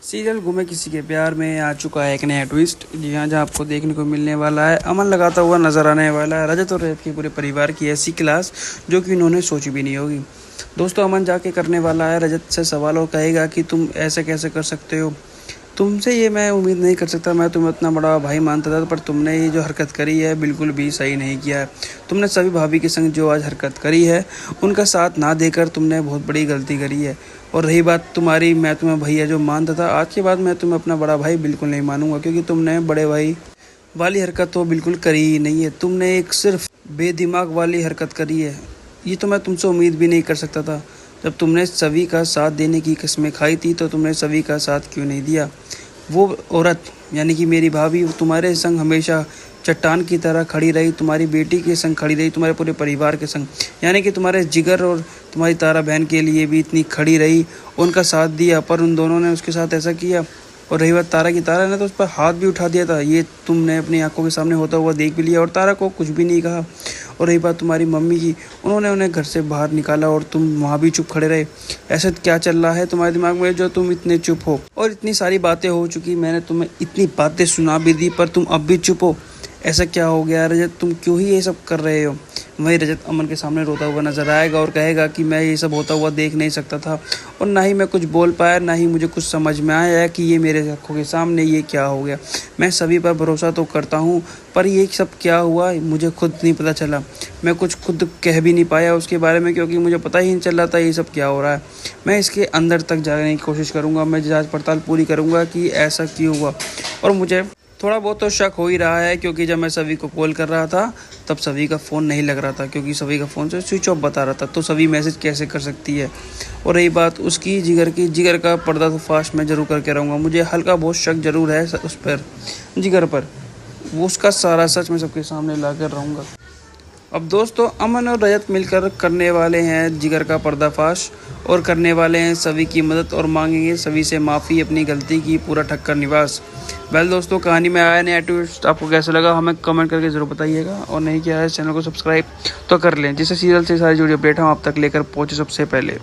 Serial गुमे किसी के प्यार में आ चुका है एक नया ट्विस्ट। जी हाँ, जहाँ आपको देखने को मिलने वाला है अमन लगाता हुआ नजर आने वाला है रजत और रजत के पूरे परिवार की ऐसी क्लास जो कि उन्होंने सोची भी नहीं होगी। दोस्तों, अमन जाके करने वाला है रजत से सवाल और कहेगा कि तुम ऐसे कैसे कर सकते हो, तुमसे ये मैं उम्मीद नहीं कर सकता, मैं तुम्हें इतना बड़ा भाई मानता था, पर तुमने ये जो हरकत करी है बिल्कुल भी सही नहीं किया है। तुमने सभी भाभी के संग जो आज हरकत करी है उनका साथ ना देकर तुमने बहुत बड़ी गलती करी है। और रही बात तुम्हारी, मैं तुम्हें भैया जो मानता था, आज के बाद मैं तुम्हें अपना बड़ा भाई बिल्कुल नहीं मानूंगा, क्योंकि तुमने बड़े भाई वाली हरकत तो बिल्कुल करी ही नहीं है। तुमने एक सिर्फ बेदिमाग वाली हरकत करी है। ये तो मैं तुमसे उम्मीद भी नहीं कर सकता था। जब तुमने सभी का साथ देने की कस्में खाई थी तो तुमने सभी का साथ क्यों नहीं दिया। वो औरत यानी कि मेरी भाभी तुम्हारे संग हमेशा चट्टान की तरह खड़ी रही, तुम्हारी बेटी के संग खड़ी रही, तुम्हारे पूरे परिवार के संग, यानी कि तुम्हारे जिगर और तुम्हारी तारा बहन के लिए भी इतनी खड़ी रही, उनका साथ दिया, पर उन दोनों ने उसके साथ ऐसा किया। और रही बात तारा की, तारा ने तो उस पर हाथ भी उठा दिया था, ये तुमने अपनी आंखों के सामने होता हुआ देख भी लिया और तारा को कुछ भी नहीं कहा। और रही बात तुम्हारी मम्मी की, उन्होंने उन्हें घर से बाहर निकाला और तुम वहाँ भी चुप खड़े रहे। ऐसा क्या चल रहा है तुम्हारे दिमाग में जो तुम इतने चुप हो। और इतनी सारी बातें हो चुकी, मैंने तुम्हें इतनी बातें सुना भी दी, पर तुम अब भी चुप हो। ऐसा क्या हो गया रजत, तुम क्यों ही ये सब कर रहे हो। वहीं रजत अमन के सामने रोता हुआ नजर आएगा और कहेगा कि मैं ये सब होता हुआ देख नहीं सकता था, और ना ही मैं कुछ बोल पाया, ना ही मुझे कुछ समझ में आया कि ये मेरे आंखों के सामने ये क्या हो गया। मैं सभी पर भरोसा तो करता हूँ, पर ये सब क्या हुआ मुझे खुद नहीं पता चला। मैं कुछ खुद कह भी नहीं पाया उसके बारे में, क्योंकि मुझे पता ही नहीं चल रहा था ये सब क्या हो रहा है। मैं इसके अंदर तक जाने की कोशिश करूँगा, मैं जांच पड़ताल पूरी करूँगा कि ऐसा क्यों हुआ। और मुझे थोड़ा बहुत तो शक हो ही रहा है, क्योंकि जब मैं सभी को कॉल कर रहा था तब सभी का फ़ोन नहीं लग रहा था, क्योंकि सभी का फ़ोन से स्विच ऑफ बता रहा था, तो सभी मैसेज कैसे कर सकती है। और रही बात उसकी जिगर की, जिगर का पर्दा तो फास्ट मैं ज़रूर करके रहूँगा। मुझे हल्का बहुत शक ज़रूर है उस पर, जिगर पर। वो उसका सारा सच मैं सबके सामने ला कर रहूँगा। अब दोस्तों, अमन और रजत मिलकर करने वाले हैं जिगर का पर्दाफाश, और करने वाले हैं सभी की मदद, और मांगेंगे सभी से माफ़ी अपनी गलती की पूरा ठक्कर निवास। वेल दोस्तों, कहानी में आया नया ट्विस्ट आपको कैसा लगा हमें कमेंट करके ज़रूर बताइएगा, और नहीं किया है चैनल को सब्सक्राइब तो कर लें, जिससे सीरियल से सारी जुड़ी अपडेट हम आप तक लेकर पहुँचे सबसे पहले।